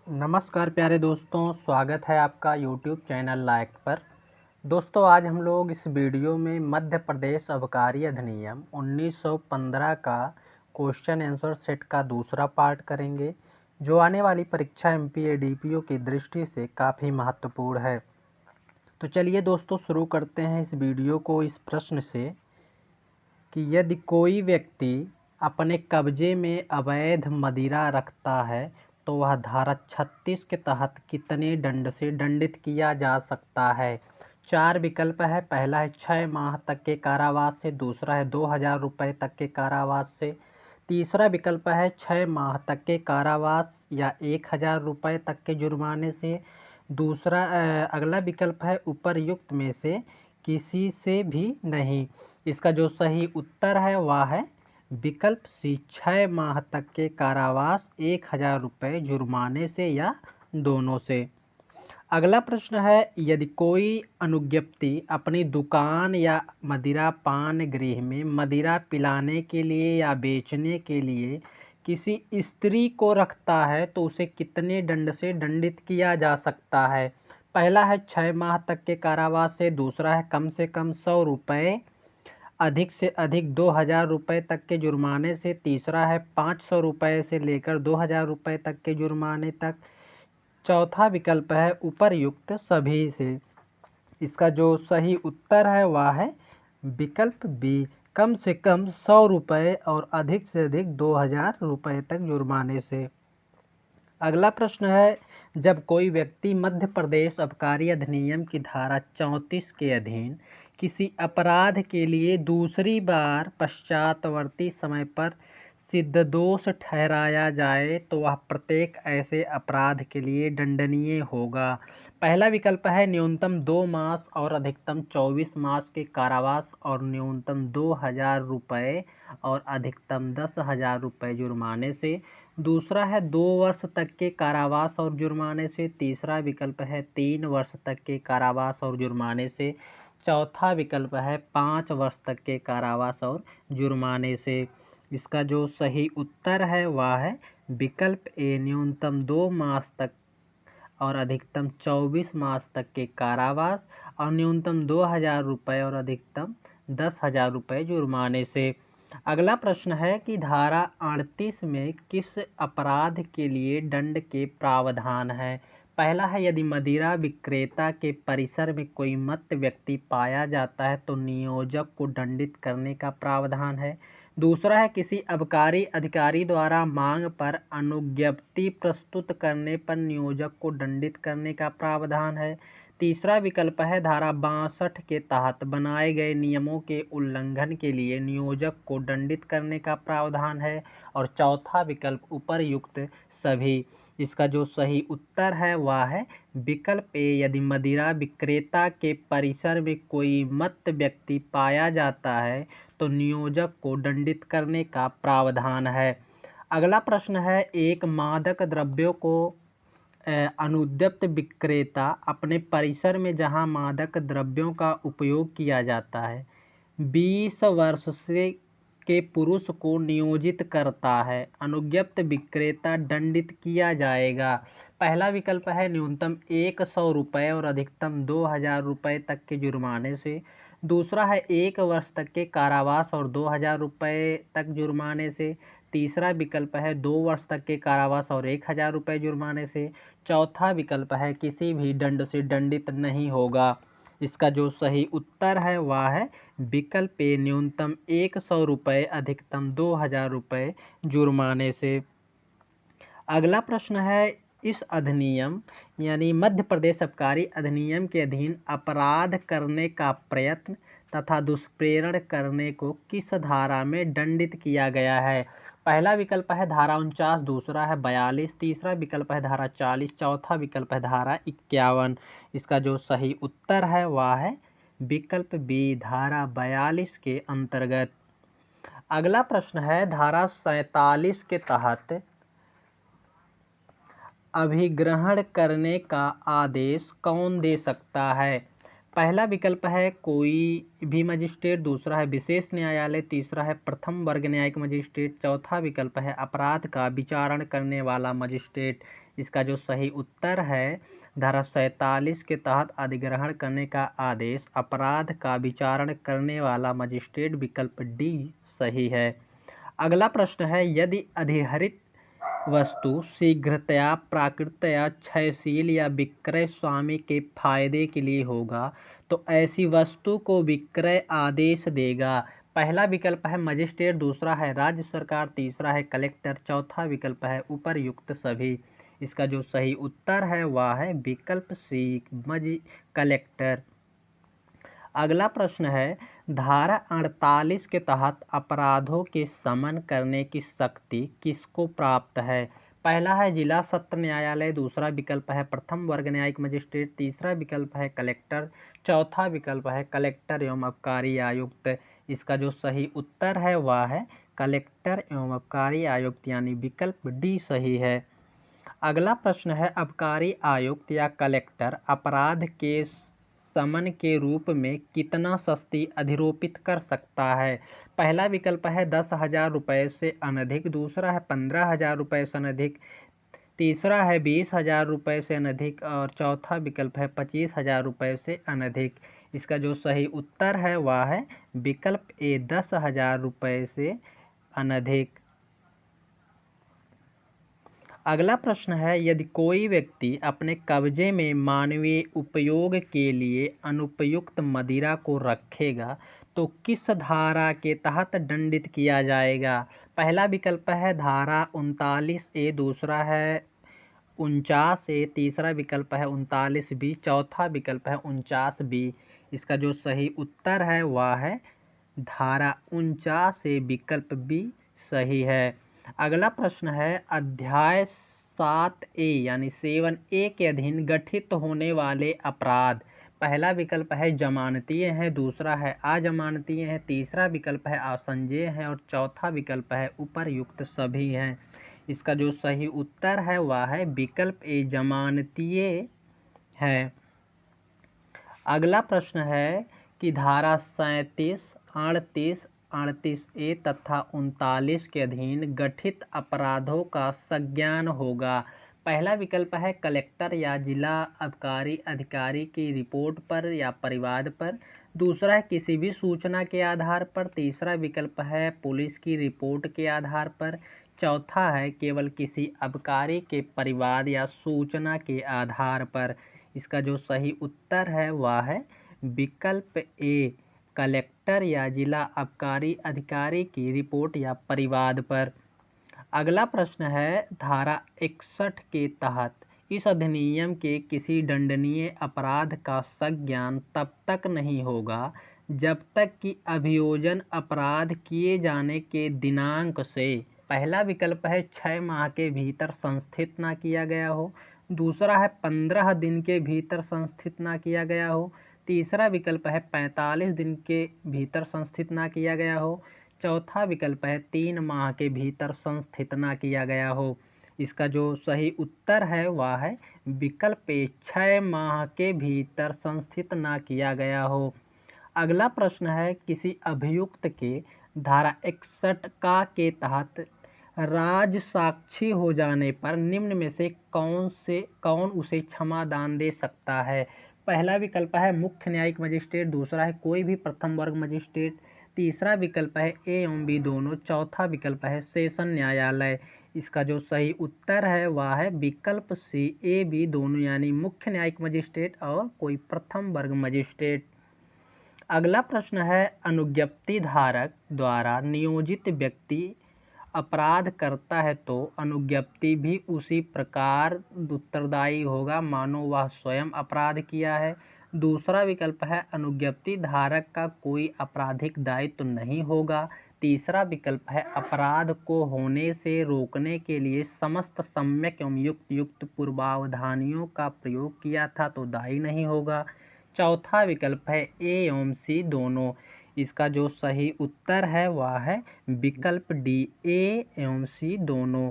नमस्कार प्यारे दोस्तों, स्वागत है आपका YouTube चैनल लाइक पर। दोस्तों, आज हम लोग इस वीडियो में मध्य प्रदेश आबकारी अधिनियम 1915 का क्वेश्चन आंसर सेट का दूसरा पार्ट करेंगे, जो आने वाली परीक्षा MPA DPO की दृष्टि से काफ़ी महत्वपूर्ण है। तो चलिए दोस्तों, शुरू करते हैं इस वीडियो को इस प्रश्न से कि यदि कोई व्यक्ति अपने कब्जे में अवैध मदिरा रखता है तो वह धारा 36 के तहत कितने दंड से दंडित किया जा सकता है। 4 विकल्प है। पहला है 6 माह तक के कारावास से, दूसरा है 2000 रुपये तक के कारावास से, तीसरा विकल्प है 6 माह तक के कारावास या 1000 रुपये तक के जुर्माने से, दूसरा अगला विकल्प है उपर्युक्त में से किसी से भी नहीं। इसका जो सही उत्तर है वह है विकल्प सी, 6 माह तक के कारावास 1000 रुपये जुर्माने से या दोनों से। अगला प्रश्न है, यदि कोई अनुज्ञप्ति अपनी दुकान या मदिरा पान गृह में मदिरा पिलाने के लिए या बेचने के लिए किसी स्त्री को रखता है तो उसे कितने दंड से दंडित किया जा सकता है। पहला है 6 माह तक के कारावास से, दूसरा है कम से कम 100 रुपये, अधिक से अधिक 2000 रुपये तक के जुर्माने से, तीसरा है 500 रुपये से लेकर 2000 रुपये तक के जुर्माने तक, चौथा विकल्प है उपर्युक्त सभी से। इसका जो सही उत्तर है वह है विकल्प बी, कम से कम 100 रुपये और अधिक से अधिक 2000 रुपये तक जुर्माने से। अगला प्रश्न है, जब कोई व्यक्ति मध्य प्रदेश आबकारी अधिनियम की धारा 34 के अधीन किसी अपराध के लिए दूसरी बार पश्चातवर्ती समय पर सिद्ध दोष ठहराया जाए तो वह प्रत्येक ऐसे अपराध के लिए दंडनीय होगा। पहला विकल्प है न्यूनतम 2 मास और अधिकतम 24 मास के कारावास और न्यूनतम 2000 रुपये और अधिकतम 10,000 रुपये जुर्माने से, दूसरा है 2 वर्ष तक के कारावास और जुर्माने से, तीसरा विकल्प है 3 वर्ष तक के कारावास और जुर्माने से, चौथा विकल्प है 5 वर्ष तक के कारावास और जुर्माने से। इसका जो सही उत्तर है वह है विकल्प ए, न्यूनतम 2 मास तक और अधिकतम 24 मास तक के कारावास और न्यूनतम 2000 रुपये और अधिकतम 10,000 रुपये जुर्माने से। अगला प्रश्न है कि धारा 38 में किस अपराध के लिए दंड के प्रावधान है। पहला है, यदि मदिरा विक्रेता के परिसर में कोई मत्त व्यक्ति पाया जाता है तो नियोजक को दंडित करने का प्रावधान है। दूसरा है, किसी आबकारी अधिकारी द्वारा मांग पर अनुज्ञप्ति प्रस्तुत करने पर नियोजक को दंडित करने का प्रावधान है। तीसरा विकल्प है, धारा 62 के तहत बनाए गए नियमों के उल्लंघन के लिए नियोजक को दंडित करने का प्रावधान है। और चौथा विकल्प उपर्युक्त सभी। इसका जो सही उत्तर है वह है विकल्प ए, यदि मदिरा विक्रेता के परिसर में कोई मत्त व्यक्ति पाया जाता है तो नियोजक को दंडित करने का प्रावधान है। अगला प्रश्न है, एक मादक द्रव्यों को अनुद्यत विक्रेता अपने परिसर में जहां मादक द्रव्यों का उपयोग किया जाता है 20 वर्ष से के पुरुष को नियोजित करता है, अनुज्ञप्त विक्रेता दंडित किया जाएगा। पहला विकल्प है न्यूनतम 100 रुपये और अधिकतम 2000 रुपये तक के जुर्माने से, दूसरा है 1 वर्ष तक के कारावास और 2000 रुपये तक जुर्माने से, तीसरा विकल्प है 2 वर्ष तक के कारावास और 1000 रुपये जुर्माने से, चौथा विकल्प है किसी भी दंड से दंडित नहीं होगा। इसका जो सही उत्तर है वह है विकल्प ए, न्यूनतम 100 रुपये अधिकतम 2000 रुपये जुर्माने से। अगला प्रश्न है, इस अधिनियम यानी मध्य प्रदेश आबकारी अधिनियम के अधीन अपराध करने का प्रयत्न तथा दुष्प्रेरण करने को किस धारा में दंडित किया गया है। पहला विकल्प है धारा 49, दूसरा है 42, तीसरा विकल्प है धारा 40, चौथा विकल्प है धारा 51। इसका जो सही उत्तर है वह है विकल्प बी, धारा 42 के अंतर्गत। अगला प्रश्न है, धारा 47 के तहत अभिग्रहण करने का आदेश कौन दे सकता है। पहला विकल्प है कोई भी मजिस्ट्रेट, दूसरा है विशेष न्यायालय, तीसरा है प्रथम वर्ग न्यायिक मजिस्ट्रेट, चौथा विकल्प है अपराध का विचारण करने वाला मजिस्ट्रेट। इसका जो सही उत्तर है धारा 47 के तहत अधिग्रहण करने का आदेश अपराध का विचारण करने वाला मजिस्ट्रेट, विकल्प डी सही है। अगला प्रश्न है, यदि अधिहरित वस्तु शीघ्रतया, प्राकृतया, क्षयशील या विक्रय स्वामी के फायदे के लिए होगा तो ऐसी वस्तु को विक्रय आदेश देगा। पहला विकल्प है मजिस्ट्रेट, दूसरा है राज्य सरकार, तीसरा है कलेक्टर, चौथा विकल्प है उपर्युक्त सभी। इसका जो सही उत्तर है वह है विकल्प सी कलेक्टर। अगला प्रश्न है, धारा 48 के तहत अपराधों के समन करने की शक्ति किसको प्राप्त है? पहला है जिला सत्र न्यायालय, दूसरा विकल्प है प्रथम वर्ग न्यायिक मजिस्ट्रेट, तीसरा विकल्प है कलेक्टर, चौथा विकल्प है कलेक्टर एवं आबकारी आयुक्त। इसका जो सही उत्तर है वह है कलेक्टर एवं आबकारी आयुक्त यानी विकल्प डी सही है। अगला प्रश्न है, आबकारी आयुक्त या कलेक्टर अपराध के समन के रूप में कितना सस्ती अधिरोपित कर सकता है? पहला विकल्प है 10,000 रुपये से अनधिक, दूसरा है 15,000 रुपये से अनधिक, तीसरा है 20,000 रुपये से अनधिक और चौथा विकल्प है 25,000 रुपये से अनधिक। इसका जो सही उत्तर है वह है विकल्प ए 10,000 रुपये से अनधिक। अगला प्रश्न है, यदि कोई व्यक्ति अपने कब्जे में मानवीय उपयोग के लिए अनुपयुक्त मदिरा को रखेगा तो किस धारा के तहत दंडित किया जाएगा? पहला विकल्प है धारा 39A, दूसरा है 49A, तीसरा विकल्प है 39B, चौथा विकल्प है 49B। इसका जो सही उत्तर है वह है धारा 49A, विकल्प बी सही है। अगला प्रश्न है, अध्याय 7A यानी 7A के अधीन गठित होने वाले अपराध। पहला विकल्प है जमानतीय है, दूसरा है अजमानतीय है, तीसरा विकल्प है आसंजय है और चौथा विकल्प है उपर्युक्त सभी हैं। इसका जो सही उत्तर है वह है विकल्प ए जमानतीय है। अगला प्रश्न है कि धारा 37, 38, 38A तथा 39 के अधीन गठित अपराधों का संज्ञान होगा। पहला विकल्प है कलेक्टर या जिला आबकारी अधिकारी की रिपोर्ट पर या परिवाद पर, दूसरा है किसी भी सूचना के आधार पर, तीसरा विकल्प है पुलिस की रिपोर्ट के आधार पर, चौथा है केवल किसी आबकारी के परिवाद या सूचना के आधार पर। इसका जो सही उत्तर है वह है विकल्प ए कलेक्टर या जिला आबकारी अधिकारी की रिपोर्ट या परिवाद पर। अगला प्रश्न है, धारा 61 के तहत इस अधिनियम के किसी दंडनीय अपराध का संज्ञान तब तक नहीं होगा जब तक कि अभियोजन अपराध किए जाने के दिनांक से पहला विकल्प है 6 माह के भीतर संस्थित ना किया गया हो, दूसरा है 15 दिन के भीतर संस्थित ना किया गया हो, तीसरा विकल्प है 45 दिन के भीतर संस्थित ना किया गया हो, चौथा विकल्प है 3 माह के भीतर संस्थित ना किया गया हो। इसका जो सही उत्तर है वह है विकल्प ए 6 माह के भीतर संस्थित ना किया गया हो। अगला प्रश्न है, किसी अभियुक्त के धारा 61 का के तहत राजसाक्षी हो जाने पर निम्न में से कौन उसे क्षमादान दे सकता है? पहला विकल्प है मुख्य न्यायिक मजिस्ट्रेट, दूसरा है कोई भी प्रथम वर्ग मजिस्ट्रेट, तीसरा विकल्प है ए एवं बी दोनों, चौथा विकल्प है सेशन न्यायालय। इसका जो सही उत्तर है वह है विकल्प सी ए बी दोनों यानी मुख्य न्यायिक मजिस्ट्रेट और कोई प्रथम वर्ग मजिस्ट्रेट। अगला प्रश्न है, अनुज्ञप्ति धारक द्वारा नियोजित व्यक्ति अपराध करता है तो अनुज्ञप्ति भी उसी प्रकार उत्तरदायी होगा मानो वह स्वयं अपराध किया है। दूसरा विकल्प है अनुज्ञप्ति धारक का कोई आपराधिक दायित्व नहीं होगा। तीसरा विकल्प है अपराध को होने से रोकने के लिए समस्त सम्यक एवं युक्त पूर्वावधानियों का प्रयोग किया था तो दायी नहीं होगा। चौथा विकल्प है ए एवं सी दोनों। इसका जो सही उत्तर है वह है विकल्प डी ए एवं सी दोनों।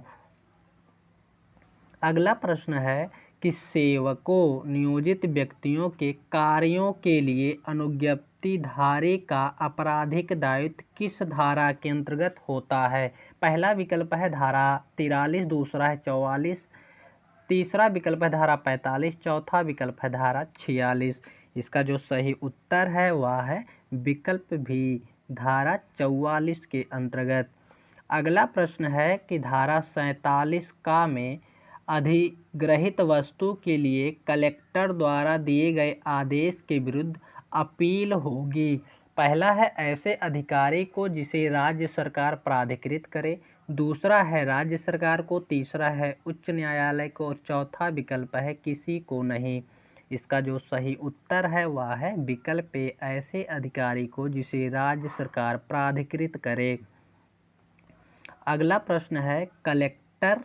अगला प्रश्न है कि सेवकों नियोजित व्यक्तियों के कार्यों के लिए अनुज्ञप्तिधारी का आपराधिक दायित्व किस धारा के अंतर्गत होता है? पहला विकल्प है धारा 43, दूसरा है 44, तीसरा विकल्प है धारा 45, चौथा विकल्प है धारा 46। इसका जो सही उत्तर है वह है विकल्प भी, धारा 44 के अंतर्गत। अगला प्रश्न है कि धारा 47 का में अधिग्रहित वस्तु के लिए कलेक्टर द्वारा दिए गए आदेश के विरुद्ध अपील होगी। पहला है ऐसे अधिकारी को जिसे राज्य सरकार प्राधिकृत करे, दूसरा है राज्य सरकार को, तीसरा है उच्च न्यायालय को और चौथा विकल्प है किसी को नहीं। इसका जो सही उत्तर है वह है विकल्प ए, ऐसे अधिकारी को जिसे राज्य सरकार प्राधिकृत करे। अगला प्रश्न है कलेक्टर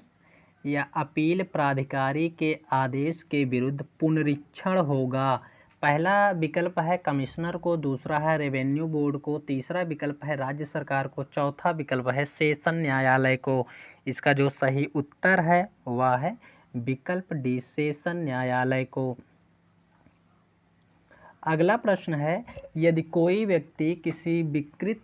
या अपील प्राधिकारी के आदेश के विरुद्ध पुनरीक्षण होगा। पहला विकल्प है कमिश्नर को, दूसरा है रेवेन्यू बोर्ड को, तीसरा विकल्प है राज्य सरकार को, चौथा विकल्प है सेशन न्यायालय को। इसका जो सही उत्तर है वह है विकल्प डी, सेशन न्यायालय को। अगला प्रश्न है यदि कोई व्यक्ति किसी विकृत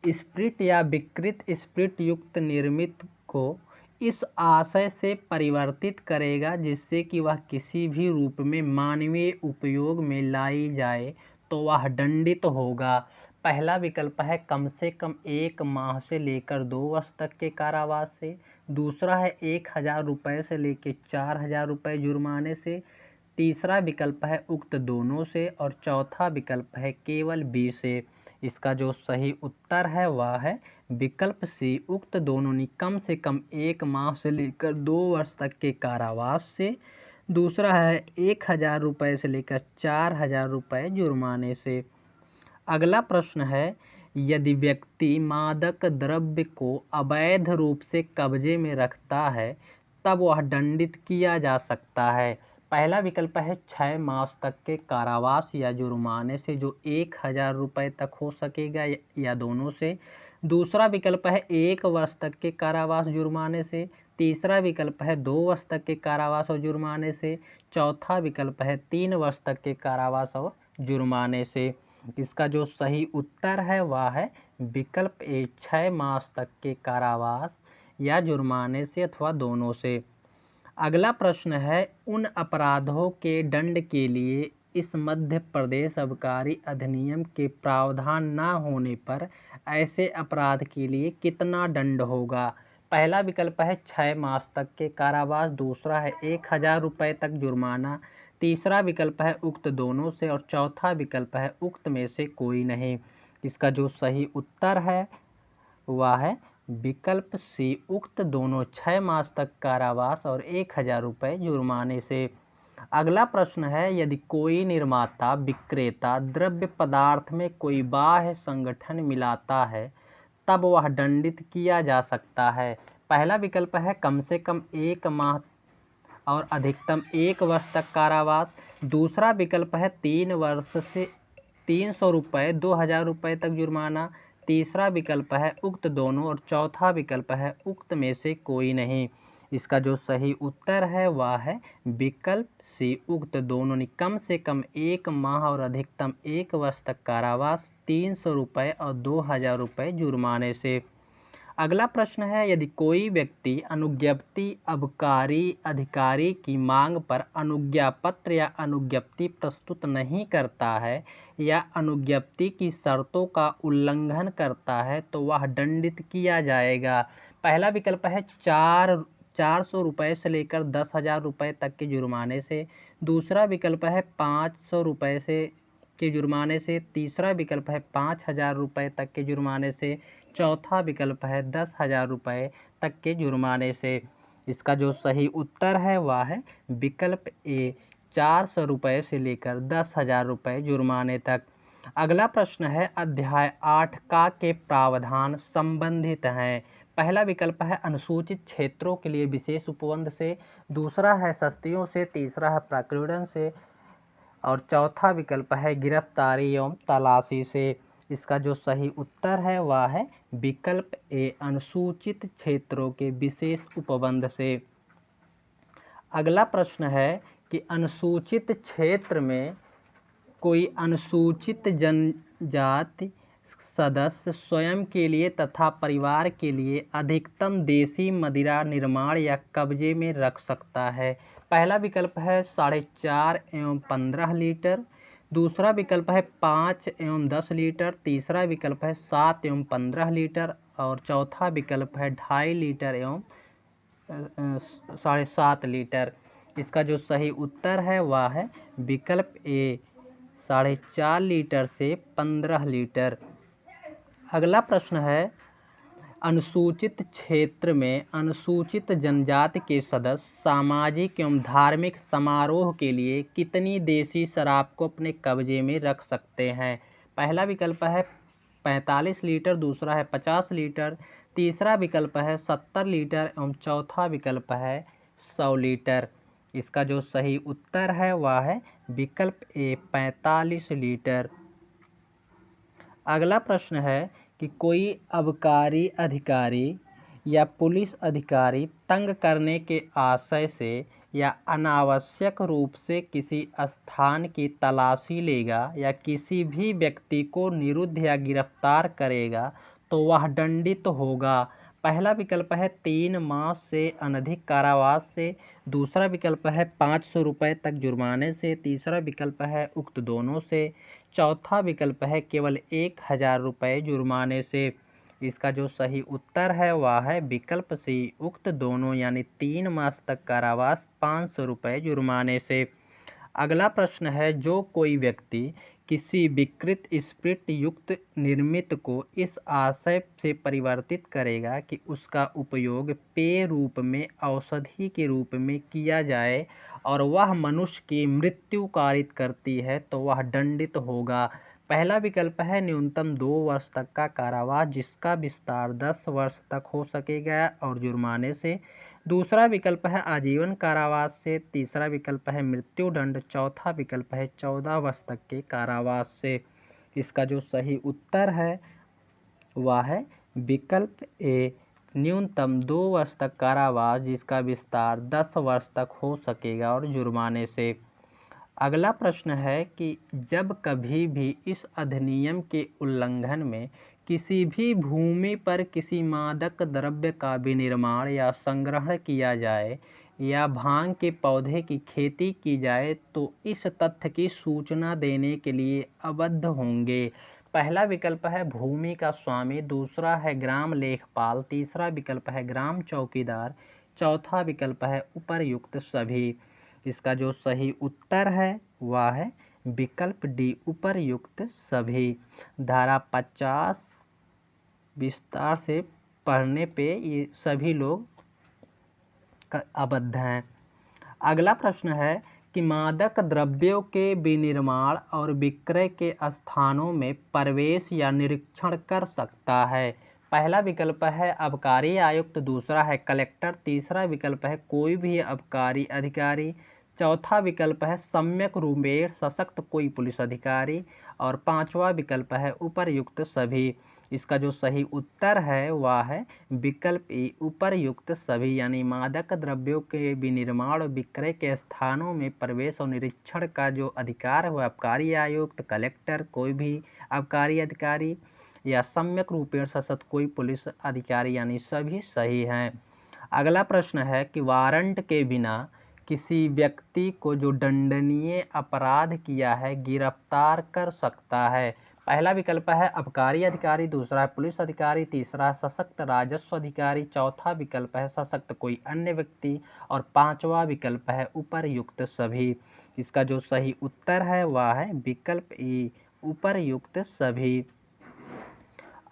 स्प्रिट या विकृत स्प्रिट युक्त निर्मित को इस आशय से परिवर्तित करेगा जिससे कि वह किसी भी रूप में मानवीय उपयोग में लाई जाए तो वह दंडित होगा। पहला विकल्प है कम से कम 1 माह से लेकर 2 वर्ष तक के कारावास से, दूसरा है 1000 रुपये से लेकर 4000 रुपये जुर्माने से, तीसरा विकल्प है उक्त दोनों से और चौथा विकल्प है केवल बी से। इसका जो सही उत्तर है वह है विकल्प सी, उक्त दोनों ने कम से कम 1 माह से लेकर 2 वर्ष तक के कारावास से, दूसरा है 1000 रुपये से लेकर 4000 रुपये जुर्माने से। अगला प्रश्न है यदि व्यक्ति मादक द्रव्य को अवैध रूप से कब्जे में रखता है तब वह दंडित किया जा सकता है। पहला विकल्प है 6 मास तक के कारावास या जुर्माने से जो 1000 रुपये तक हो सकेगा या दोनों से, दूसरा विकल्प है 1 वर्ष तक के कारावास जुर्माने से, तीसरा विकल्प है 2 वर्ष तक के कारावास और जुर्माने से, चौथा विकल्प है 3 वर्ष तक के कारावास और जुर्माने से। इसका जो सही उत्तर है वह है विकल्प ए, 6 मास तक के कारावास या जुर्माने से अथवा दोनों से। अगला प्रश्न है उन अपराधों के दंड के लिए इस मध्य प्रदेश आबकारी अधिनियम के प्रावधान न होने पर ऐसे अपराध के लिए कितना दंड होगा। पहला विकल्प है 6 मास तक के कारावास, दूसरा है 1000 रुपये तक जुर्माना, तीसरा विकल्प है उक्त दोनों से और चौथा विकल्प है उक्त में से कोई नहीं। इसका जो सही उत्तर है वह है विकल्प सी, उक्त दोनों 6 मास तक कारावास और 1000 रुपये जुर्माने से। अगला प्रश्न है यदि कोई निर्माता विक्रेता द्रव्य पदार्थ में कोई बाह्य संगठन मिलाता है तब वह दंडित किया जा सकता है। पहला विकल्प है कम से कम 1 माह और अधिकतम 1 वर्ष तक कारावास, दूसरा विकल्प है 3 वर्ष से 300 रुपये 2000 रुपये तक जुर्माना, तीसरा विकल्प है उक्त दोनों और चौथा विकल्प है उक्त में से कोई नहीं। इसका जो सही उत्तर है वह है विकल्प सी, उक्त दोनों ने कम से कम 1 माह और अधिकतम 1 वर्ष तक कारावास, 300 रुपये और 2000 रुपये जुर्माने से। अगला प्रश्न है यदि कोई व्यक्ति अनुज्ञप्ति आबकारी अधिकारी की मांग पर अनुज्ञा पत्र या अनुज्ञप्ति प्रस्तुत नहीं करता है या अनुज्ञप्ति की शर्तों का उल्लंघन करता है तो वह दंडित किया जाएगा। पहला विकल्प है 400 रुपये से लेकर 10,000 रुपये तक के जुर्माने से, दूसरा विकल्प है 500 रुपये से के जुर्माने से, तीसरा विकल्प है 5000 रुपये तक के जुर्माने से, चौथा विकल्प है 10,000 रुपये तक के जुर्माने से। इसका जो सही उत्तर है वह है विकल्प ए, 400 रुपये से लेकर 10,000 रुपये जुर्माने तक। अगला प्रश्न है अध्याय 8 का के प्रावधान संबंधित हैं। पहला विकल्प है अनुसूचित क्षेत्रों के लिए विशेष उपबंध से, दूसरा है सस्तियों से, तीसरा है प्रकीर्णन से और चौथा विकल्प है गिरफ्तारी एवं तलाशी से। इसका जो सही उत्तर है वह है विकल्प ए, अनुसूचित क्षेत्रों के विशेष उपबंध से। अगला प्रश्न है कि अनुसूचित क्षेत्र में कोई अनुसूचित जनजाति सदस्य स्वयं के लिए तथा परिवार के लिए अधिकतम देसी मदिरा निर्माण या कब्जे में रख सकता है? पहला विकल्प है 4.5 एवं 15 लीटर, दूसरा विकल्प है 5 एवं 10 लीटर, तीसरा विकल्प है 7 एवं 15 लीटर और चौथा विकल्प है 2.5 लीटर एवं 7.5 लीटर। इसका जो सही उत्तर है वह है विकल्प ए 4.5 लीटर से 15 लीटर। अगला प्रश्न है, अनुसूचित क्षेत्र में अनुसूचित जनजाति के सदस्य सामाजिक एवं धार्मिक समारोह के लिए कितनी देसी शराब को अपने कब्जे में रख सकते हैं? पहला विकल्प है 45 लीटर, दूसरा है 50 लीटर, तीसरा विकल्प है 70 लीटर एवं चौथा विकल्प है 100 लीटर। इसका जो सही उत्तर है वह है विकल्प ए 45 लीटर। अगला प्रश्न है कि कोई आबकारी अधिकारी या पुलिस अधिकारी तंग करने के आशय से या अनावश्यक रूप से किसी स्थान की तलाशी लेगा या किसी भी व्यक्ति को निरुद्ध या गिरफ्तार करेगा तो वह दंडित होगा। पहला विकल्प है 3 माह से अनधिक कारावास से, दूसरा विकल्प है 500 रुपये तक जुर्माने से, तीसरा विकल्प है उक्त दोनों से, चौथा विकल्प है केवल 1000 रुपये जुर्माने से। इसका जो सही उत्तर है वह है विकल्प सी उक्त दोनों, यानी 3 मास तक कारावास 500 रुपये जुर्माने से। अगला प्रश्न है, जो कोई व्यक्ति किसी विकृत स्प्रिट युक्त निर्मित को इस आशय से परिवर्तित करेगा कि उसका उपयोग पेय रूप में औषधि के रूप में किया जाए और वह मनुष्य की मृत्यु कारित करती है तो वह दंडित होगा। पहला विकल्प है न्यूनतम 2 वर्ष तक का कारावास जिसका विस्तार 10 वर्ष तक हो सकेगा और जुर्माने से, दूसरा विकल्प है आजीवन कारावास से, तीसरा विकल्प है मृत्युदंड, चौथा विकल्प है 14 वर्ष तक के कारावास से। इसका जो सही उत्तर है वह है विकल्प ए न्यूनतम 2 वर्ष तक कारावास जिसका विस्तार 10 वर्ष तक हो सकेगा और जुर्माने से। अगला प्रश्न है कि जब कभी भी इस अधिनियम के उल्लंघन में किसी भी भूमि पर किसी मादक द्रव्य का विनिर्माण या संग्रहण किया जाए या भांग के पौधे की खेती की जाए तो इस तथ्य की सूचना देने के लिए अबद्ध होंगे। पहला विकल्प है भूमि का स्वामी, दूसरा है ग्राम लेखपाल, तीसरा विकल्प है ग्राम चौकीदार, चौथा विकल्प है उपर्युक्त सभी। इसका जो सही उत्तर है वह है विकल्प डी उपर्युक्त सभी। धारा 50 विस्तार से पढ़ने पे ये सभी लोग अबद्ध हैं। अगला प्रश्न है कि मादक द्रव्यों के विनिर्माण और विक्रय के स्थानों में प्रवेश या निरीक्षण कर सकता है। पहला विकल्प है आबकारी आयुक्त, दूसरा है कलेक्टर, तीसरा विकल्प है कोई भी आबकारी अधिकारी, चौथा विकल्प है सम्यक रूपेण सशक्त कोई पुलिस अधिकारी और पांचवा विकल्प है उपर्युक्त सभी। इसका जो सही उत्तर है वह है विकल्प ए उपर्युक्त सभी, यानी मादक द्रव्यों के विनिर्माण और विक्रय के स्थानों में प्रवेश और निरीक्षण का जो अधिकार है वह आबकारी आयुक्त, कलेक्टर, कोई भी आबकारी अधिकारी या सम्यक रूपेण सशक्त कोई पुलिस अधिकारी, यानी सभी सही हैं। अगला प्रश्न है कि वारंट के बिना किसी व्यक्ति को जो दंडनीय अपराध किया है गिरफ्तार कर सकता है। पहला विकल्प है आबकारी अधिकारी, दूसरा है पुलिस अधिकारी, तीसरा है सशक्त राजस्व अधिकारी, चौथा विकल्प है सशक्त कोई अन्य व्यक्ति और पांचवा विकल्प है उपर्युक्त सभी। इसका जो सही उत्तर है वह है विकल्प ए उपर्युक्त सभी।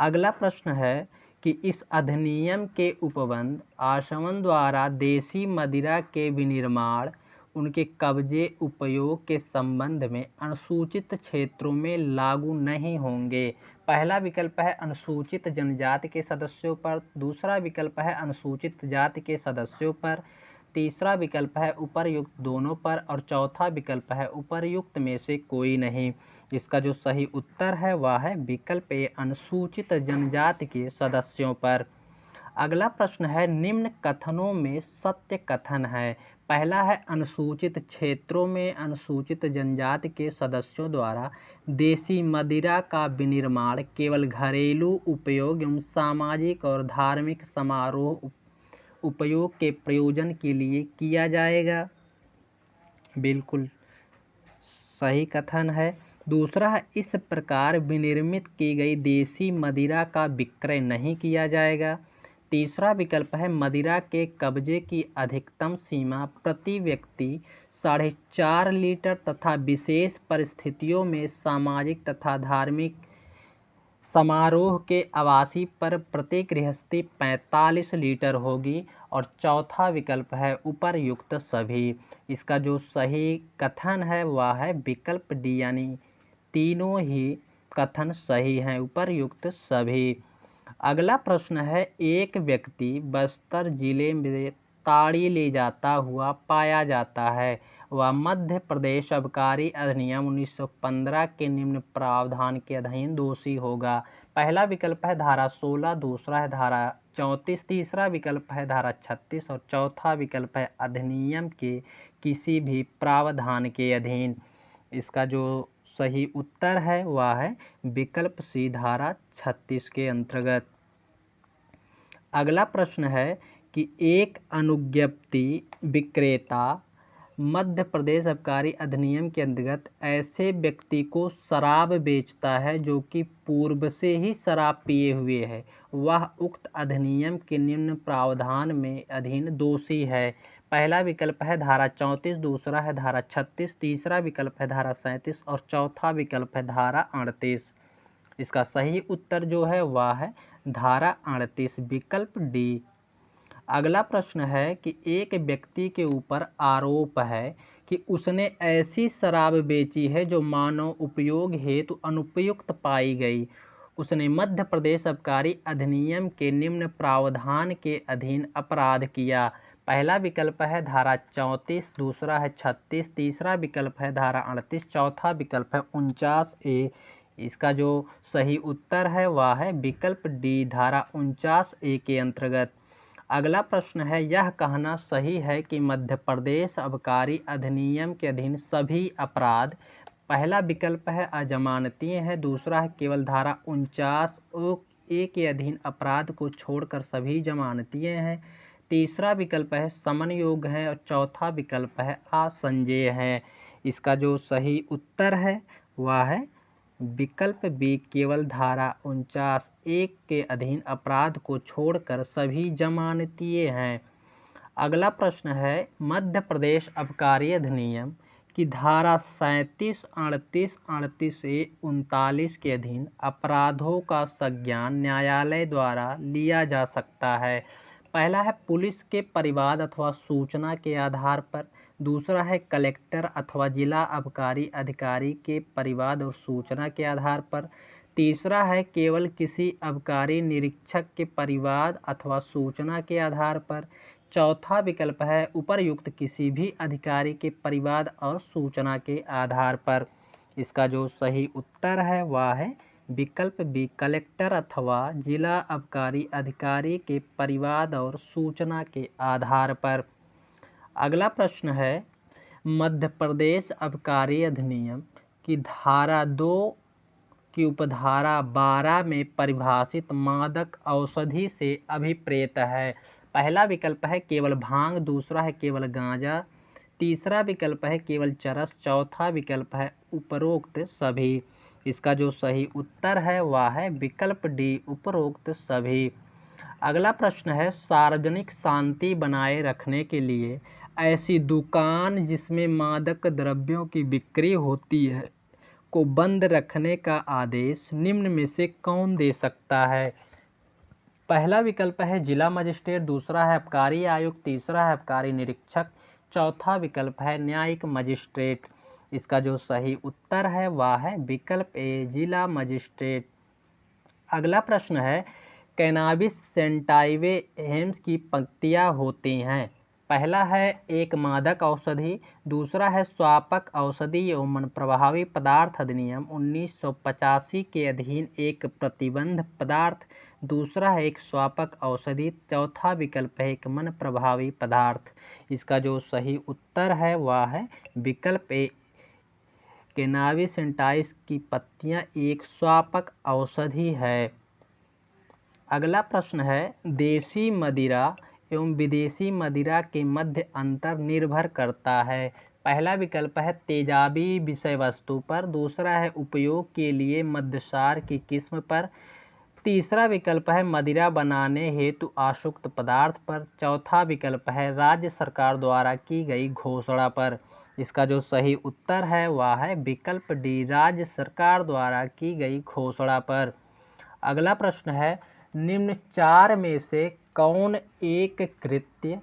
अगला प्रश्न है कि इस अधिनियम के उपबंध आसवन द्वारा देसी मदिरा के विनिर्माण, उनके कब्जे उपयोग के संबंध में अनुसूचित क्षेत्रों में लागू नहीं होंगे। पहला विकल्प है अनुसूचित जनजाति के सदस्यों पर, दूसरा विकल्प है अनुसूचित जाति के सदस्यों पर, तीसरा विकल्प है उपर्युक्त दोनों पर और चौथा विकल्प है उपर्युक्त में से कोई नहीं। इसका जो सही उत्तर है वह है विकल्प ए अनुसूचित जनजाति के सदस्यों पर। अगला प्रश्न है, निम्न कथनों में सत्य कथन है। पहला है, अनुसूचित क्षेत्रों में अनुसूचित जनजाति के सदस्यों द्वारा देसी मदिरा का विनिर्माण केवल घरेलू उपयोग एवं सामाजिक और धार्मिक समारोह उपयोग के प्रयोजन के लिए किया जाएगा। बिल्कुल सही कथन है। दूसरा है, इस प्रकार विनिर्मित की गई देसी मदिरा का विक्रय नहीं किया जाएगा। तीसरा विकल्प है, मदिरा के कब्जे की अधिकतम सीमा प्रति व्यक्ति 4.5 लीटर तथा विशेष परिस्थितियों में सामाजिक तथा धार्मिक समारोह के आवासी पर प्रति गृहस्थी 45 लीटर होगी। और चौथा विकल्प है, उपर्युक्त सभी। इसका जो सही कथन है वह है विकल्प डी, यानी तीनों ही कथन सही हैं, उपर्युक्त सभी। अगला प्रश्न है, एक व्यक्ति बस्तर जिले में ताड़ी ले जाता हुआ पाया जाता है, वह मध्य प्रदेश आबकारी अधिनियम 1915 के निम्न प्रावधान के अधीन दोषी होगा। पहला विकल्प है धारा 16, दूसरा है धारा 34, तीसरा विकल्प है धारा 36 और चौथा विकल्प है अधिनियम के किसी भी प्रावधान के अधीन। इसका जो सही उत्तर है वह है विकल्प सी, धारा 36 के अंतर्गत। अगला प्रश्न है कि एक अनुज्ञप्ति विक्रेता मध्य प्रदेश आबकारी अधिनियम के अंतर्गत ऐसे व्यक्ति को शराब बेचता है जो कि पूर्व से ही शराब पिए हुए है, वह उक्त अधिनियम के निम्न प्रावधान में अधीन दोषी है। पहला विकल्प है धारा 34, दूसरा है धारा 36, तीसरा विकल्प है धारा 37 और चौथा विकल्प है धारा 38। इसका सही उत्तर जो है वह है धारा 38, विकल्प डी। अगला प्रश्न है कि एक व्यक्ति के ऊपर आरोप है कि उसने ऐसी शराब बेची है जो मानव उपयोग हेतु अनुपयुक्त पाई गई। उसने मध्य प्रदेश आबकारी अधिनियम के निम्न प्रावधान के अधीन अपराध किया। पहला विकल्प है धारा 34, दूसरा है 36, तीसरा विकल्प है धारा 38, चौथा विकल्प है 49A। इसका जो सही उत्तर है वह है विकल्प डी, धारा 49A के अंतर्गत। अगला प्रश्न है, यह कहना सही है कि मध्य प्रदेश आबकारी अधिनियम के अधीन सभी अपराध, पहला विकल्प है अजमानतीय है, दूसरा है केवल धारा 49A के अधीन अपराध को छोड़कर सभी जमानतीय हैं, तीसरा विकल्प है समन योग्य है और चौथा विकल्प है आसंज्ञेय है। इसका जो सही उत्तर है वह है विकल्प बी, केवल धारा 49A के अधीन अपराध को छोड़कर सभी जमानतीय हैं। अगला प्रश्न है, मध्य प्रदेश आबकारी अधिनियम की धारा 37, 38, 38A, 39 के अधीन अपराधों का संज्ञान न्यायालय द्वारा लिया जा सकता है। पहला है पुलिस के परिवाद अथवा सूचना के आधार पर, दूसरा है कलेक्टर अथवा जिला आबकारी अधिकारी के परिवाद और सूचना के आधार पर, तीसरा है केवल किसी आबकारी निरीक्षक के परिवाद अथवा सूचना के आधार पर, चौथा विकल्प है उपर्युक्त किसी भी अधिकारी के परिवाद और सूचना के आधार पर। इसका जो सही उत्तर है वह है विकल्प बी, कलेक्टर अथवा जिला आबकारी अधिकारी के परिवाद और सूचना के आधार पर। अगला प्रश्न है, मध्य प्रदेश आबकारी अधिनियम की धारा 2 की उपधारा 12 में परिभाषित मादक औषधि से अभिप्रेत है। पहला विकल्प है केवल भांग, दूसरा है केवल गांजा, तीसरा विकल्प है केवल चरस, चौथा विकल्प है उपरोक्त सभी। इसका जो सही उत्तर है वह है विकल्प डी, उपरोक्त सभी। अगला प्रश्न है, सार्वजनिक शांति बनाए रखने के लिए ऐसी दुकान जिसमें मादक द्रव्यों की बिक्री होती है को बंद रखने का आदेश निम्न में से कौन दे सकता है? पहला विकल्प है जिला मजिस्ट्रेट, दूसरा है आबकारी आयुक्त, तीसरा है आबकारी निरीक्षक, चौथा विकल्प है न्यायिक मजिस्ट्रेट। इसका जो सही उत्तर है वह है विकल्प ए, जिला मजिस्ट्रेट। अगला प्रश्न है, कैनाबिस सैटिवा हेम्स की पंक्तियाँ होती हैं। पहला है एक मादक औषधि, दूसरा है स्वापक औषधि एवं प्रभावी पदार्थ अधिनियम 1985 के अधीन एक प्रतिबंध पदार्थ, दूसरा है एक स्वापक औषधि, चौथा विकल्प है एक मन प्रभावी पदार्थ। इसका जो सही उत्तर है वह है विकल्प ए, कैनाबिस की पत्तियां एक स्वापक औषधि है। अगला प्रश्न है, देसी मदिरा एवं विदेशी मदिरा के मध्य अंतर निर्भर करता है। पहला विकल्प है तेजाबी विषय वस्तु पर, दूसरा है उपयोग के लिए मद्यसार की किस्म पर, तीसरा विकल्प है मदिरा बनाने हेतु आसुक्त पदार्थ पर, चौथा विकल्प है राज्य सरकार द्वारा की गई घोषणा पर। इसका जो सही उत्तर है वह है विकल्प डी, राज्य सरकार द्वारा की गई घोषणा पर। अगला प्रश्न है, निम्न चार में से कौन एक कृत्य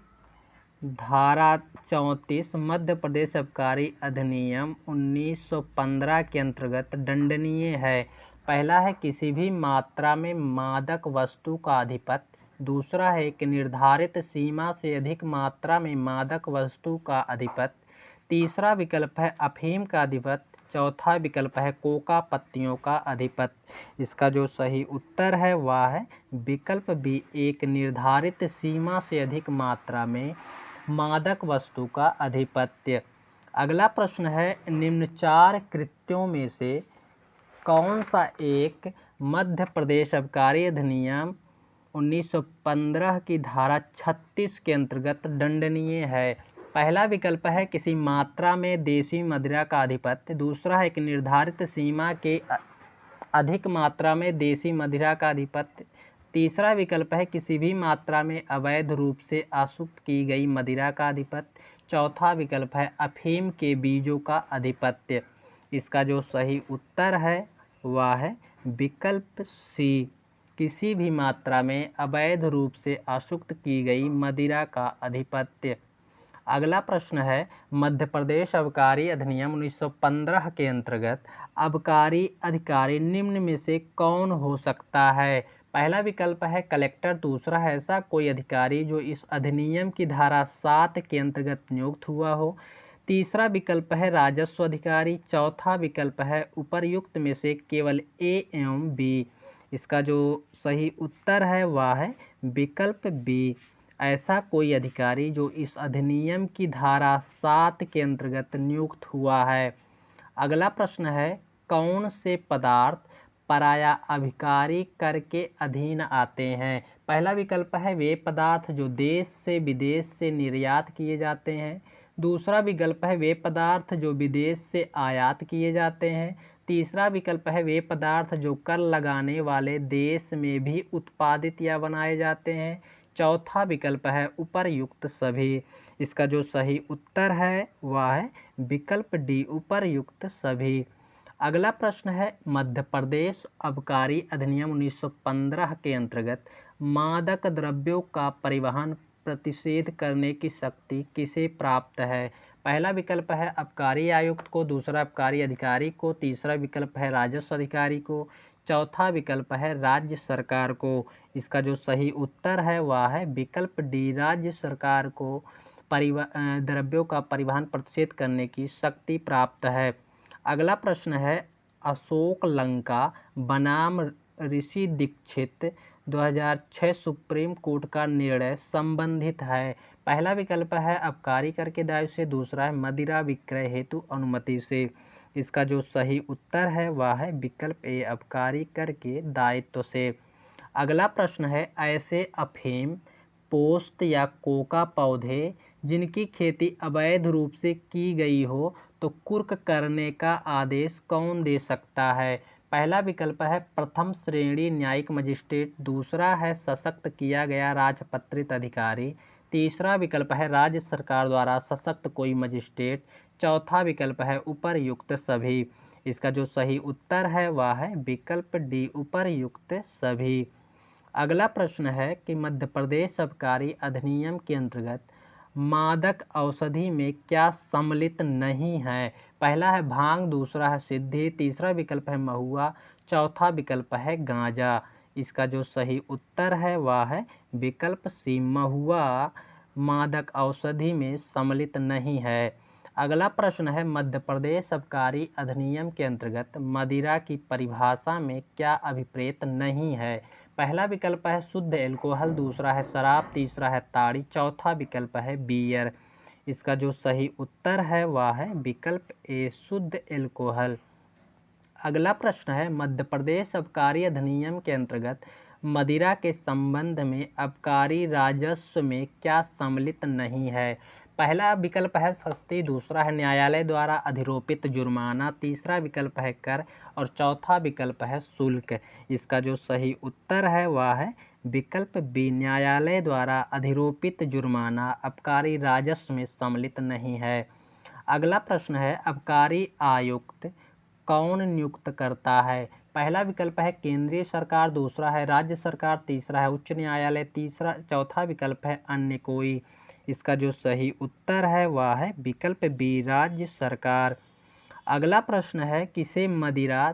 धारा 34 मध्य प्रदेश आबकारी अधिनियम 1915 के अंतर्गत दंडनीय है? पहला है किसी भी मात्रा में मादक वस्तु का अधिपत्य, दूसरा है एक निर्धारित सीमा से अधिक मात्रा में मादक वस्तु का अधिपत्य, तीसरा विकल्प है अफीम का अधिपत्य, चौथा विकल्प है कोका पत्तियों का अधिपत्य। इसका जो सही उत्तर है वह है विकल्प बी, एक निर्धारित सीमा से अधिक मात्रा में मादक वस्तु का अधिपत्य। अगला प्रश्न है, निम्न चार कृत्यों में से कौन सा एक मध्य प्रदेश आबकारी अधिनियम 1915 की धारा 36 के अंतर्गत दंडनीय है? पहला विकल्प है किसी मात्रा में देसी मदिरा का अधिपत्य, दूसरा है एक निर्धारित सीमा के अधिक मात्रा में देसी मदिरा का अधिपत्य, तीसरा विकल्प है किसी भी मात्रा में अवैध रूप से आसुक्त की गई मदिरा का अधिपत्य, चौथा विकल्प है अफीम के बीजों का अधिपत्य। इसका जो सही उत्तर है वह है विकल्प सी, किसी भी मात्रा में अवैध रूप से आसुक्त की गई मदिरा का अधिपत्य। अगला प्रश्न है, मध्य प्रदेश आबकारी अधिनियम 1915 के अंतर्गत आबकारी अधिकारी निम्न में से कौन हो सकता है? पहला विकल्प है कलेक्टर, दूसरा है ऐसा कोई अधिकारी जो इस अधिनियम की धारा 7 के अंतर्गत नियुक्त हुआ हो, तीसरा विकल्प है राजस्व अधिकारी, चौथा विकल्प है उपर्युक्त में से केवल ए एवं बी। इसका जो सही उत्तर है वह है विकल्प बी, ऐसा कोई अधिकारी जो इस अधिनियम की धारा 7 के अंतर्गत नियुक्त हुआ है। अगला प्रश्न है, कौन से पदार्थ पराया अभिकारी कर के अधीन आते हैं? पहला विकल्प है वे पदार्थ जो देश से विदेश से निर्यात किए जाते हैं, दूसरा विकल्प है वे पदार्थ जो विदेश से आयात किए जाते हैं, तीसरा विकल्प है वे पदार्थ जो कर लगाने वाले देश में भी उत्पादित या बनाए जाते हैं, चौथा विकल्प है उपर्युक्त सभी। इसका जो सही उत्तर है वह है विकल्प डी, उपर्युक्त सभी। अगला प्रश्न है, मध्य प्रदेश आबकारी अधिनियम 1915 के अंतर्गत मादक द्रव्यों का परिवहन प्रतिषेध करने की शक्ति किसे प्राप्त है? पहला विकल्प है आबकारी आयुक्त को, दूसरा आबकारी अधिकारी को, तीसरा विकल्प है राजस्व अधिकारी को, चौथा विकल्प है राज्य सरकार को। इसका जो सही उत्तर है वह है विकल्प डी, राज्य सरकार को द्रव्यों का परिवहन प्रतिषेध करने की शक्ति प्राप्त है। अगला प्रश्न है, अशोक लंका बनाम ऋषि दीक्षित 2006 सुप्रीम कोर्ट का निर्णय संबंधित है? पहला विकल्प है आबकारी कर के दायित्व से, दूसरा है मदिरा विक्रय हेतु अनुमति से। इसका जो सही उत्तर है वह है विकल्प ए, आबकारी कर के दायित्व से। अगला प्रश्न है, ऐसे अफीम, पोस्त या कोका पौधे जिनकी खेती अवैध रूप से की गई हो तो कुर्क करने का आदेश कौन दे सकता है? पहला विकल्प है प्रथम श्रेणी न्यायिक मजिस्ट्रेट, दूसरा है सशक्त किया गया राजपत्रित अधिकारी, तीसरा विकल्प है राज्य सरकार द्वारा सशक्त कोई मजिस्ट्रेट, चौथा विकल्प है उपर्युक्त सभी। इसका जो सही उत्तर है वह है विकल्प डी, उपर्युक्त सभी। अगला प्रश्न है कि मध्य प्रदेश आबकारी अधिनियम के अंतर्गत मादक औषधि में क्या सम्मिलित नहीं है? पहला है भांग, दूसरा है सिद्धि, तीसरा विकल्प है महुआ, चौथा विकल्प है गांजा। इसका जो सही उत्तर है वह है विकल्प सी, महुआ मादक औषधि में सम्मिलित नहीं है। अगला प्रश्न है, मध्य प्रदेश आबकारी अधिनियम के अंतर्गत मदिरा की परिभाषा में क्या अभिप्रेत नहीं है? पहला विकल्प है शुद्ध एल्कोहल, दूसरा है शराब, तीसरा है ताड़ी, चौथा विकल्प है बियर। इसका जो सही उत्तर है वह है विकल्प ए शुद्ध एल्कोहल। अगला प्रश्न है मध्य प्रदेश आबकारी अधिनियम के अंतर्गत मदिरा के संबंध में आबकारी राजस्व में क्या सम्मिलित नहीं है। पहला विकल्प है सस्ती, दूसरा है न्यायालय द्वारा अधिरोपित जुर्माना, तीसरा विकल्प है कर और चौथा विकल्प है शुल्क। इसका जो सही उत्तर है वह है विकल्प बी न्यायालय द्वारा अधिरोपित जुर्माना आबकारी राजस्व में सम्मिलित नहीं है। अगला प्रश्न है आबकारी आयुक्त कौन नियुक्त करता है। पहला विकल्प है केंद्रीय सरकार, दूसरा है राज्य सरकार, तीसरा है उच्च न्यायालय, चौथा विकल्प है अन्य कोई। इसका जो सही उत्तर है वह है विकल्प बी राज्य सरकार। अगला प्रश्न है किसे मदिरा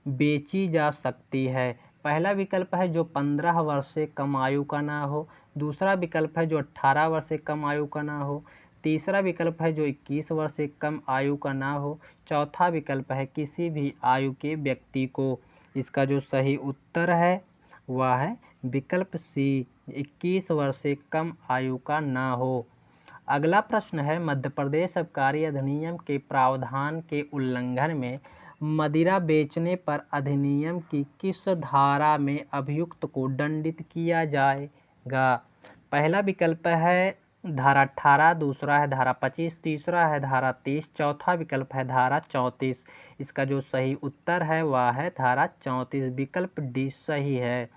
बेची जा सकती है। पहला विकल्प है जो 15 वर्ष से कम आयु का ना हो, दूसरा विकल्प है जो 18 वर्ष से कम आयु का ना हो, तीसरा विकल्प है जो 21 वर्ष से कम आयु का ना हो, चौथा विकल्प है किसी भी आयु के व्यक्ति को। इसका जो सही उत्तर है वह है विकल्प सी 21 वर्ष से कम आयु का ना हो। अगला प्रश्न है मध्य प्रदेश आबकारी अधिनियम के प्रावधान के उल्लंघन में मदिरा बेचने पर अधिनियम की किस धारा में अभियुक्त को दंडित किया जाएगा। पहला विकल्प है धारा 18, दूसरा है धारा 25, तीसरा है धारा 30, चौथा विकल्प है धारा 34। इसका जो सही उत्तर है वह है धारा 34, विकल्प डी सही है।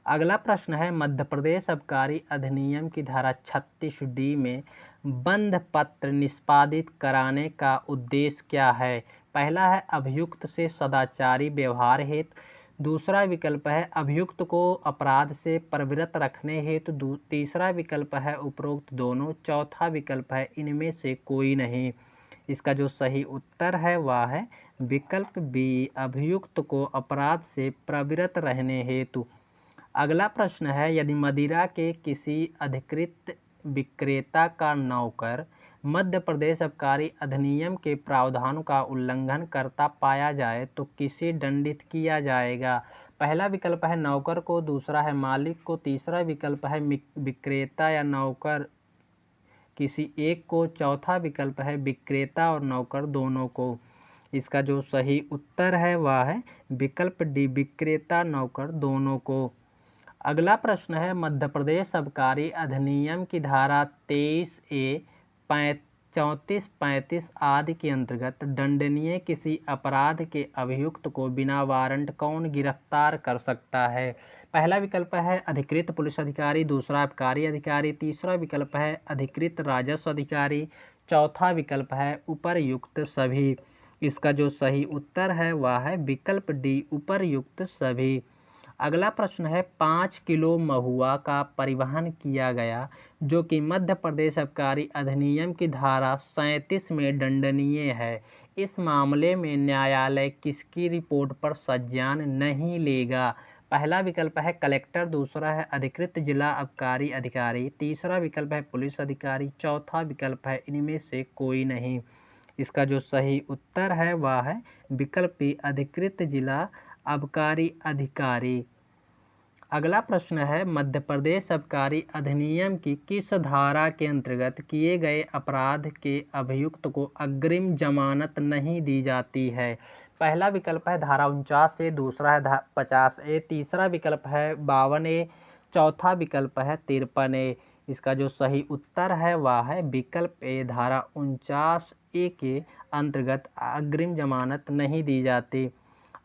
अगला प्रश्न है मध्य प्रदेश आबकारी अधिनियम की धारा 36D में बंध पत्र निष्पादित कराने का उद्देश्य क्या है। पहला है अभियुक्त से सदाचारी व्यवहार हेतु, दूसरा विकल्प है अभियुक्त को अपराध से प्रवृत्त रखने हेतु, तीसरा विकल्प है उपरोक्त दोनों, चौथा विकल्प है इनमें से कोई नहीं। इसका जो सही उत्तर है वह है विकल्प बी अभियुक्त को अपराध से प्रवृत्त रहने हेतु। अगला प्रश्न है यदि मदिरा के किसी अधिकृत विक्रेता का नौकर मध्य प्रदेश आबकारी अधिनियम के प्रावधानों का उल्लंघन करता पाया जाए तो किसे दंडित किया जाएगा। पहला विकल्प है नौकर को, दूसरा है मालिक को, तीसरा विकल्प है विक्रेता या नौकर किसी एक को, चौथा विकल्प है विक्रेता और नौकर दोनों को। इसका जो सही उत्तर है वह है विकल्प डी विक्रेता नौकर दोनों को। अगला प्रश्न है मध्य प्रदेश आबकारी अधिनियम की धारा 23A 34, 35 आदि के अंतर्गत दंडनीय किसी अपराध के अभियुक्त को बिना वारंट कौन गिरफ्तार कर सकता है। पहला विकल्प है अधिकृत पुलिस अधिकारी, दूसरा आबकारी अधिकारी, तीसरा विकल्प है अधिकृत राजस्व अधिकारी, चौथा विकल्प है उपर्युक्त सभी। इसका जो सही उत्तर है वह है विकल्प डी उपर्युक्त सभी। अगला प्रश्न है 5 किलो महुआ का परिवहन किया गया जो कि मध्य प्रदेश आबकारी अधिनियम की धारा 37 में दंडनीय है। इस मामले में न्यायालय किसकी रिपोर्ट पर संज्ञान नहीं लेगा। पहला विकल्प है कलेक्टर, दूसरा है अधिकृत जिला आबकारी अधिकारी, तीसरा विकल्प है पुलिस अधिकारी, चौथा विकल्प है इनमें से कोई नहीं। इसका जो सही उत्तर है वह है विकल्प अधिकृत जिला आबकारी अधिकारी। अगला प्रश्न है मध्य प्रदेश आबकारी अधिनियम की किस धारा के अंतर्गत किए गए अपराध के अभियुक्त को अग्रिम जमानत नहीं दी जाती है। पहला विकल्प है धारा 49A, दूसरा है 50A, तीसरा विकल्प है 52A, चौथा विकल्प है 53A। इसका जो सही उत्तर है वह है विकल्प ए धारा 49A के अंतर्गत अग्रिम जमानत नहीं दी जाती।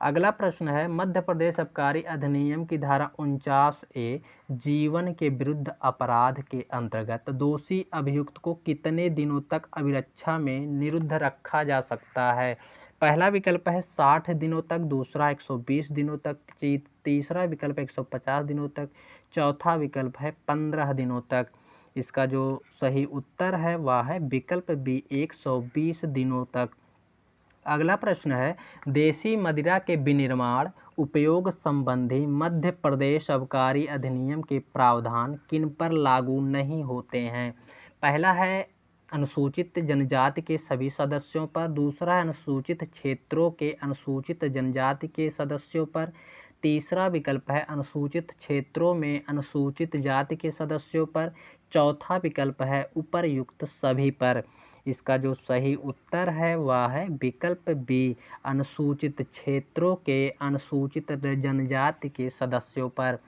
अगला प्रश्न है मध्य प्रदेश आबकारी अधिनियम की धारा 49A जीवन के विरुद्ध अपराध के अंतर्गत दोषी अभियुक्त को कितने दिनों तक अभिरक्षा में निरुद्ध रखा जा सकता है। पहला विकल्प है 60 दिनों तक, दूसरा 120 दिनों तक, तीसरा विकल्प 150 दिनों तक, चौथा विकल्प है 15 दिनों तक। इसका जो सही उत्तर है वह है विकल्प बी 120 दिनों तक। अगला प्रश्न है देसी मदिरा के विनिर्माण उपयोग संबंधी मध्य प्रदेश आबकारी अधिनियम के प्रावधान किन पर लागू नहीं होते हैं। पहला है अनुसूचित जनजाति के सभी सदस्यों पर, दूसरा है अनुसूचित क्षेत्रों के अनुसूचित जनजाति के सदस्यों पर, तीसरा विकल्प है अनुसूचित क्षेत्रों में अनुसूचित जाति के सदस्यों पर, चौथा विकल्प है उपर्युक्त सभी पर। इसका जो सही उत्तर है वह है विकल्प बी, अनुसूचित क्षेत्रों के अनुसूचित जनजाति के सदस्यों पर।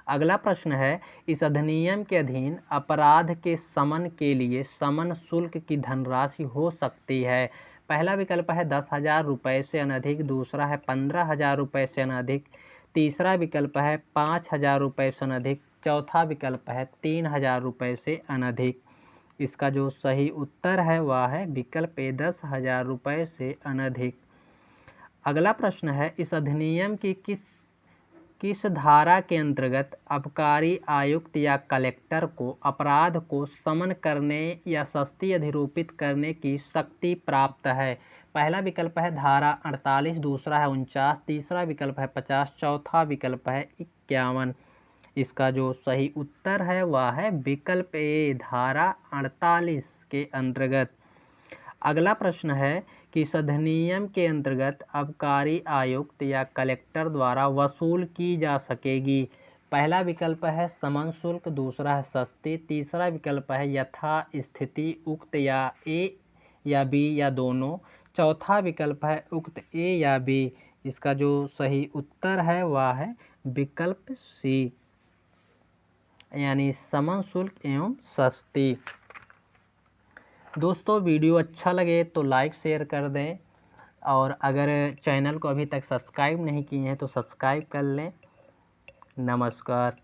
अगला प्रश्न है, इस अधिनियम के अधीन अपराध के समन के लिए समन शुल्क की धनराशि हो सकती है। पहला विकल्प है 10,000 रुपये से अनधिक, दूसरा है 15,000 रुपये से अनधिक, तीसरा विकल्प है 5,000 रुपये से अनधिक, चौथा विकल्प है 3,000 रुपये से अनधिक। इसका जो सही उत्तर है वह है विकल्प ए, 10,000 रुपये से अनधिक। अगला प्रश्न है, इस अधिनियम की किस धारा के अंतर्गत आबकारी आयुक्त या कलेक्टर को अपराध को समन करने या सस्ती अधिरोपित करने की शक्ति प्राप्त है। पहला विकल्प है धारा 48, दूसरा है 49, तीसरा विकल्प है 50, चौथा विकल्प है 51। इसका जो सही उत्तर है वह है विकल्प ए, धारा 48 के अंतर्गत। अगला प्रश्न है कि इस अधिनियम के अंतर्गत आबकारी आयुक्त या कलेक्टर द्वारा वसूल की जा सकेगी। पहला विकल्प है समन शुल्क, दूसरा है सस्ती, तीसरा विकल्प है यथा स्थिति उक्त या ए या बी या दोनों, चौथा विकल्प है उक्त ए या बी। इसका जो सही उत्तर है वह है विकल्प सी, यानी समन शुल्क एवं सस्ती। दोस्तों वीडियो अच्छा लगे तो लाइक शेयर कर दें, और अगर चैनल को अभी तक सब्सक्राइब नहीं किए हैं तो सब्सक्राइब कर लें। नमस्कार।